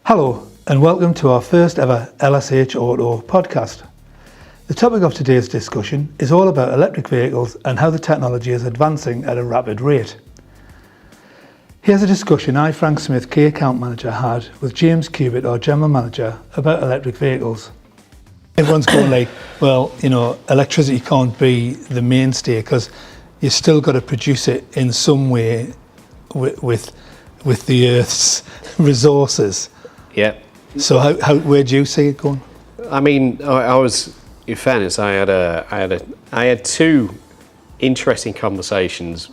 Hello and welcome to our first ever LSH Auto Podcast. The topic of today's discussion is all about electric vehicles and how the technology is advancing at a rapid rate. Here's a discussion I, Frank Smith, Key Account Manager, had with James Cubitt, our General Manager, about electric vehicles. Everyone's going like, well, electricity can't be the mainstay because you still got to produce it in some way with the Earth's resources. Yeah. So where do you see it going? I mean, I was, in fairness, I had two interesting conversations,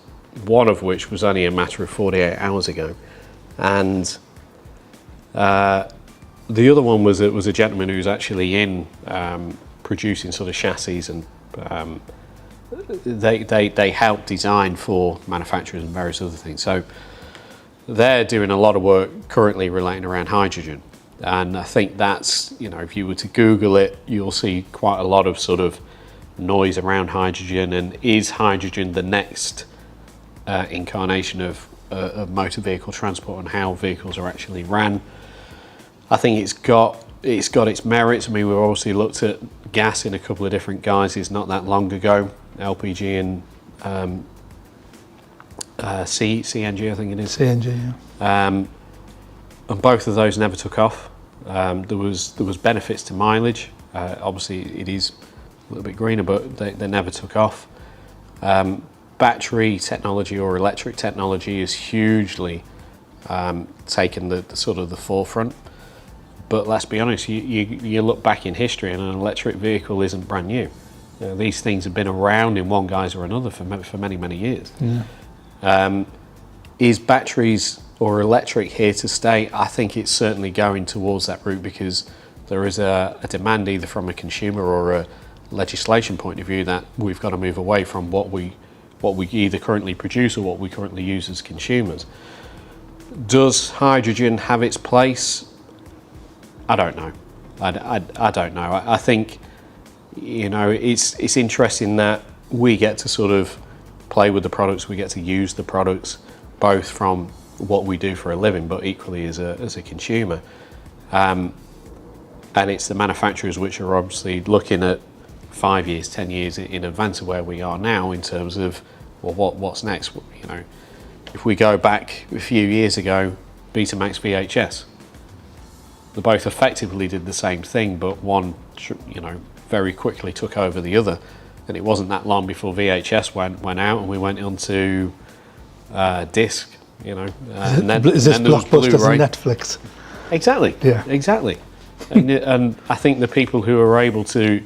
one of which was only a matter of 48 hours ago, and the other one was a gentleman who was actually in producing sort of chassis, and they help design for manufacturers and various other things. So they're doing a lot of work currently relating around hydrogen. And I think that's, if you were to Google it, you'll see quite a lot of sort of noise around hydrogen. And is hydrogen the next incarnation of motor vehicle transport and how vehicles are actually ran? I think it's got its merits. I mean, we've obviously looked at gas in a couple of different guises not that long ago, LPG and CNG, I think it is. CNG, yeah. And both of those never took off. There was benefits to mileage. Obviously, it is a little bit greener, but they never took off. Battery technology or electric technology is hugely taken the sort of the forefront. But let's be honest, you look back in history, and an electric vehicle isn't brand new. These things have been around in one guise or another for many, many years. Yeah. Is batteries or electric here to stay? I think it's certainly going towards that route because there is a demand either from a consumer or a legislation point of view that we've got to move away from what we either currently produce or what we currently use as consumers. Does hydrogen have its place? I don't know. I don't know. I think it's interesting that we get to sort of play with the products, we get to use the products both from what we do for a living but equally as a consumer, and it's the manufacturers which are obviously looking at 5 years, 10 years in advance of where we are now in terms of what's next. If we go back a few years ago, Betamax, VHS, they both effectively did the same thing, but one very quickly took over the other. And it wasn't that long before VHS went out and we went onto disc, and then is this there was Blockbusters Blu-ray. and Netflix? Exactly. Yeah. Exactly. and I think the people who are able to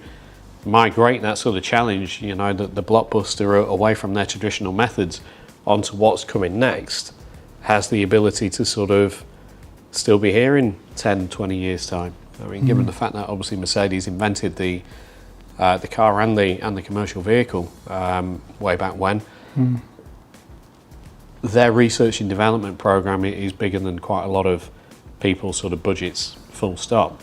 migrate that sort of challenge, the Blockbuster away from their traditional methods onto what's coming next, has the ability to sort of still be here in 10, 20 years' time. I mean, given the fact that obviously Mercedes invented the car and the commercial vehicle way back when. Their research and development program is bigger than quite a lot of people's sort of budgets, full stop.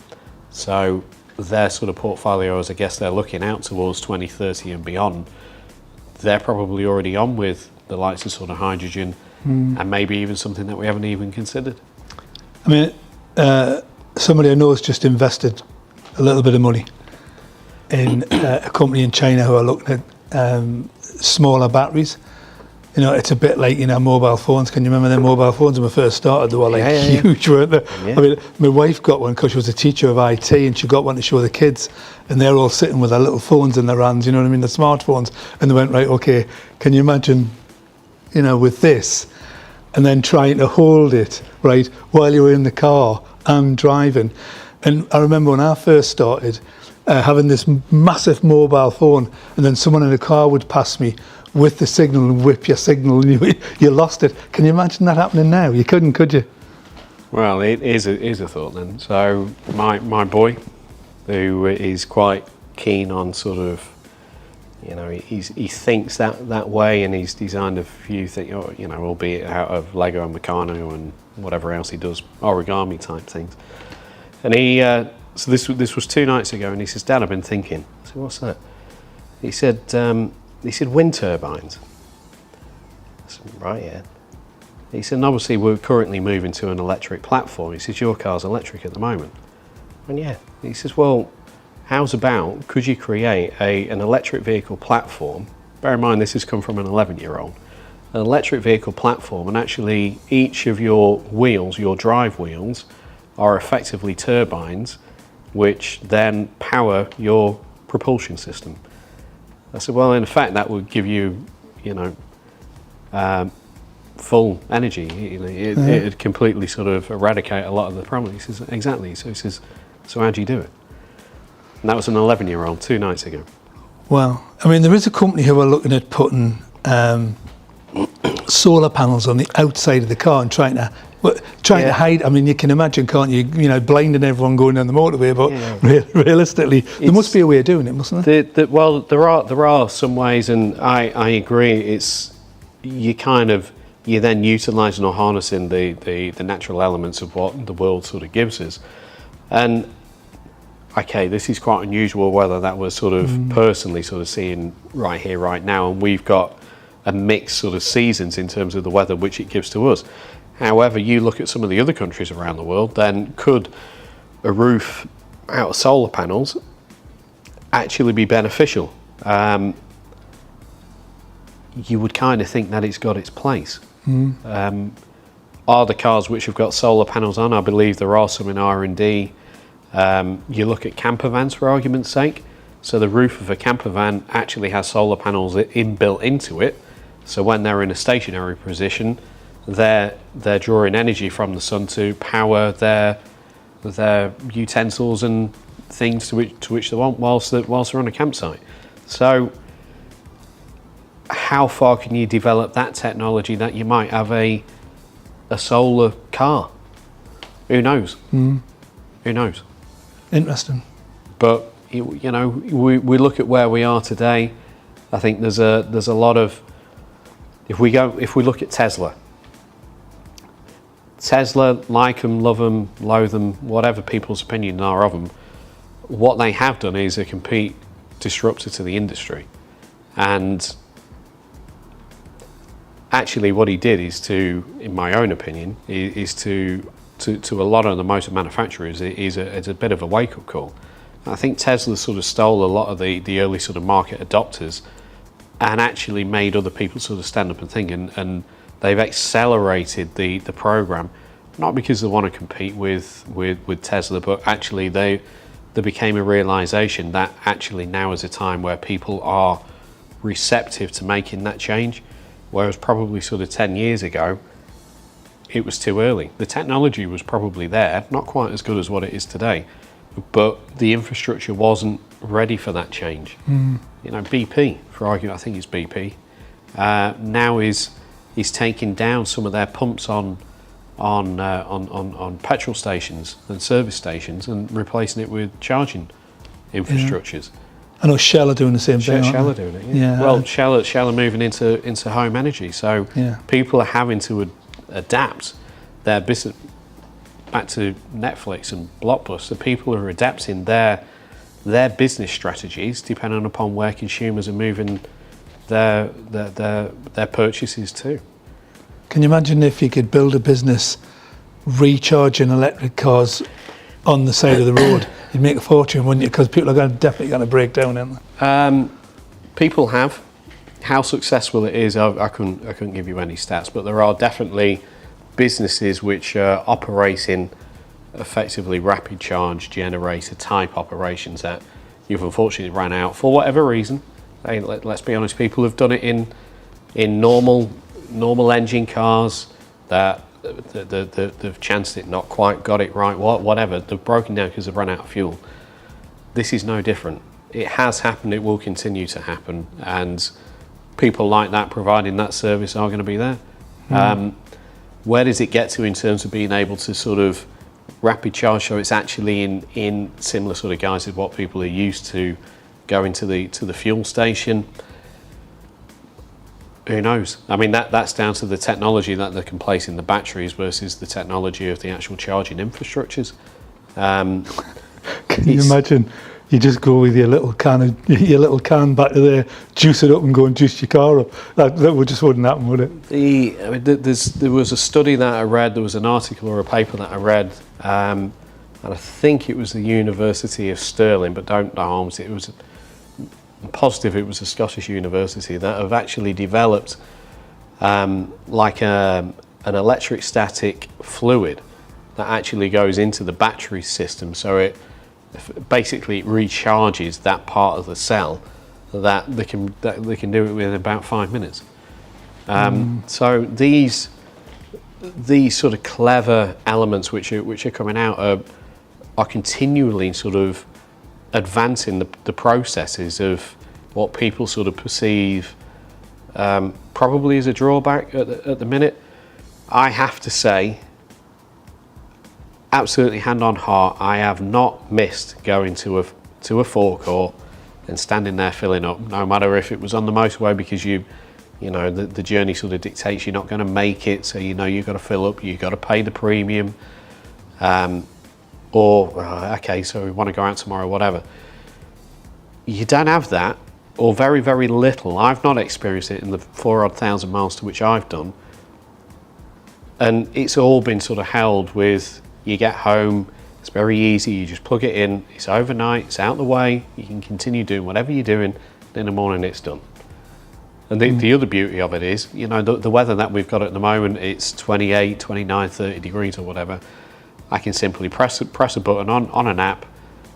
So their sort of portfolios, I guess they're looking out towards 2030 and beyond. They're probably already on with the likes of sort of hydrogen and maybe even something that we haven't even considered. I mean, somebody I know has just invested a little bit of money in a company in China who are looking at smaller batteries. It's a bit like mobile phones. Can you remember them mobile phones when we first started? They were huge, weren't they? Yeah. I mean, my wife got one because she was a teacher of IT, and she got one to show the kids, and they're all sitting with their little phones in their hands. You know what I mean? The smartphones, and they went, right, okay. Can you imagine, with this, and then trying to hold it right while you were in the car and driving? And I remember when I first started, having this massive mobile phone, and then someone in a car would pass me with the signal and whip your signal, and you lost it. Can you imagine that happening now? You couldn't, could you? Well, it is a thought then. So my boy, who is quite keen on sort of, he thinks that way, and he's designed a few things, albeit out of Lego and Meccano and whatever else he does, origami type things. And he, so this was 2 nights ago, and he says, "Dad, I've been thinking." I said, "What's that?" He said wind turbines. I said, "Right, yeah." He said, and obviously we're currently moving to an electric platform. He says, your car's electric at the moment. And yeah, he says, well, how's about, could you create an electric vehicle platform? Bear in mind, this has come from an 11-year-old. An electric vehicle platform, and actually each of your wheels, your drive wheels, are effectively turbines, which then power your propulsion system. I said, well, in effect, that would give you, full energy. It'd completely sort of eradicate a lot of the problem. He says, exactly. So he says, so how do you do it? And that was an 11-year-old 2 nights ago. Well, I mean, there is a company who are looking at putting solar panels on the outside of the car and trying to hide. I mean, you can imagine, can't you? Blinding everyone going down the motorway. But realistically, there must be a way of doing it, mustn't there? Well, there are some ways, and I agree. It's you're then utilising or harnessing the natural elements of what the world sort of gives us. And okay, this is quite unusual, whether that was sort of personally sort of seeing right here, right now, and we've got a mixed sort of seasons in terms of the weather which it gives to us. However, you look at some of the other countries around the world, then could a roof out of solar panels actually be beneficial? You would kind of think that it's got its place. Are the cars which have got solar panels on? I believe there are some in R&D. You look at camper vans, for argument's sake. So the roof of a camper van actually has solar panels inbuilt into it. So when they're in a stationary position, they're drawing energy from the sun to power their utensils and things to which they want whilst they're on a campsite. So how far can you develop that technology that you might have a solar car? Who knows? Who knows? Interesting. But we look at where we are today. I think there's a lot of, if we look at Tesla, like them, love them, loathe them, whatever people's opinions are of them, what they have done is a complete disruptor to the industry. And actually what he did is to, in my own opinion, is to a lot of the motor manufacturers, it's a bit of a wake-up call. I think Tesla sort of stole a lot of the early sort of market adopters and actually made other people sort of stand up and think, and they've accelerated the program, not because they want to compete with Tesla, but actually there became a realization that actually now is a time where people are receptive to making that change, whereas probably sort of 10 years ago, it was too early. The technology was probably there, not quite as good as what it is today, but the infrastructure wasn't ready for that change. BP, for argument, I think it's BP, now is taking down some of their pumps on petrol stations and service stations and replacing it with charging infrastructures. I know Shell are doing the same thing. Shell are doing it. Yeah. Well, Shell are moving into home energy, so people are having to adapt their business. Back to Netflix and Blockbuster, people are adapting their business strategies depending upon where consumers are moving their purchases to. Can you imagine if you could build a business recharging electric cars on the side of the road? You'd make a fortune, wouldn't you? Because people are definitely going to break down, aren't they? People have. How successful it is, I couldn't give you any stats, but there are definitely businesses which are operating effectively rapid charge generator type operations that you've unfortunately ran out for whatever reason. Let's be honest, people have done it in normal engine cars that they've chanced it, not quite got it right, whatever, they've broken down because they've run out of fuel. This is no different. It has happened, it will continue to happen, and people like that providing that service are going to be there. Where does it get to in terms of being able to sort of rapid charge, so it's actually in similar sort of guise of what people are used to going to the fuel station? Who knows? I mean, that's down to the technology that they can place in the batteries versus the technology of the actual charging infrastructures. Can you imagine you just go with your little can back to there, juice it up and go and juice your car up. That just wouldn't happen, would it? There was a study that I read, there was an article or a paper that I read, and I think it was the University of Stirling, but don't harm it. It was positive it was a Scottish university that have actually developed like an electric static fluid that actually goes into the battery system, so it basically recharges that part of the cell that they can do it within about 5 minutes. So these sort of clever elements which are coming out are continually sort of advancing the processes of what people sort of perceive probably as a drawback at the minute. I have to say, absolutely hand on heart, I have not missed going to a forecourt and standing there filling up, no matter if it was on the motorway, because you know the journey sort of dictates you're not going to make it, so you know you've got to fill up, you've got to pay the premium, or okay, so we want to go out tomorrow, whatever. You don't have that, or very, very little. I've not experienced it in the 4,000 miles to which I've done, and it's all been sort of held with, you get home, it's very easy, you just plug it in, it's overnight, it's out the way, you can continue doing whatever you're doing, and in the morning it's done. And the other beauty of it is, you know, the weather that we've got at the moment, it's 28, 29, 30 degrees or whatever. I can simply press a button on an app,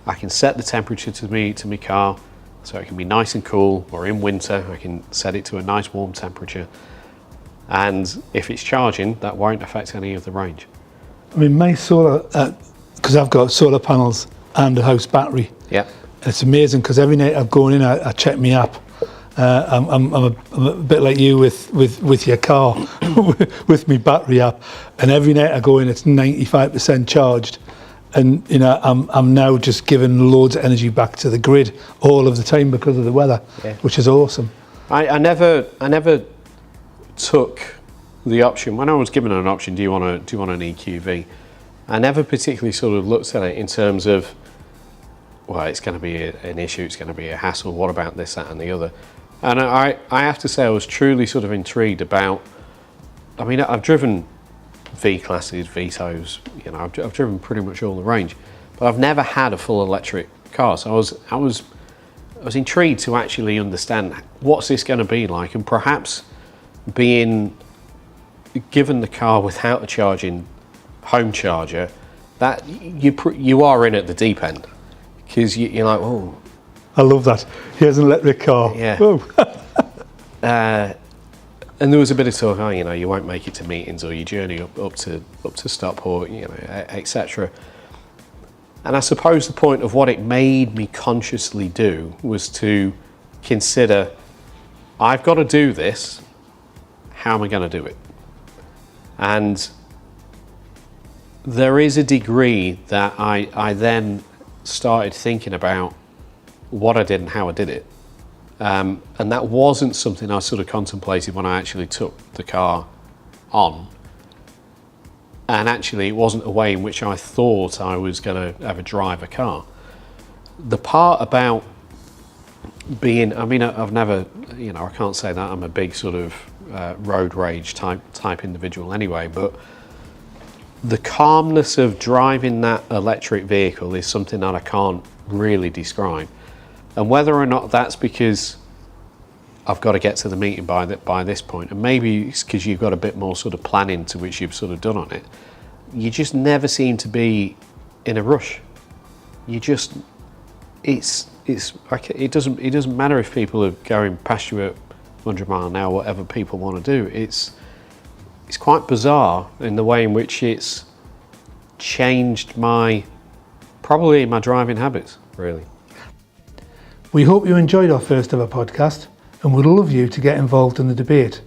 I can set the temperature to my car, so it can be nice and cool, or in winter, I can set it to a nice warm temperature. And if it's charging, that won't affect any of the range. I mean, my solar, because I've got solar panels and a house battery. Yeah. It's amazing because every night I'm going in, I check my app. I'm a bit like you with your car, with my battery app, and every night I go in, it's 95% charged, and you know I'm now just giving loads of energy back to the grid all of the time because of the weather, which is awesome. I never took the option when I was given an option. Do you want an EQV? I never particularly sort of looked at it in terms of, well, it's going to be an issue, it's going to be a hassle. What about this, that, and the other? And I have to say, I was truly sort of intrigued about. I mean, I've driven V classes, Vitos. You know, I've driven pretty much all the range, but I've never had a full electric car. So I was intrigued to actually understand what's this going to be like, and perhaps being given the car without a charging home charger, that you are in at the deep end, because you're like, oh, I love that. Here's an electric car. Yeah. And there was a bit of talk, oh, you know, you won't make it to meetings, or your journey up to Stockport, you know, etc. And I suppose the point of what it made me consciously do was to consider, I've got to do this. How am I going to do it? And there is a degree that I then started thinking about what I did and how I did it. And that wasn't something I sort of contemplated when I actually took the car on. And actually, it wasn't a way in which I thought I was going to ever drive a car. The part about being, I mean, I've never, you know, I can't say that I'm a big sort of road rage type individual anyway, but the calmness of driving that electric vehicle is something that I can't really describe. And whether or not that's because I've got to get to the meeting by this point, and maybe it's because you've got a bit more sort of planning to which you've sort of done on it, you just never seem to be in a rush. You just, it's like, it doesn't matter if people are going past you at 100 mile an hour, whatever people want to do. It's quite bizarre in the way in which it's changed probably my driving habits, really. We hope you enjoyed our first ever podcast, and would love you to get involved in the debate.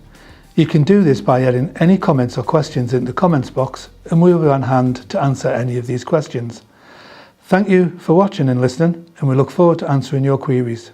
You can do this by adding any comments or questions in the comments box, and we'll be on hand to answer any of these questions. Thank you for watching and listening, and we look forward to answering your queries.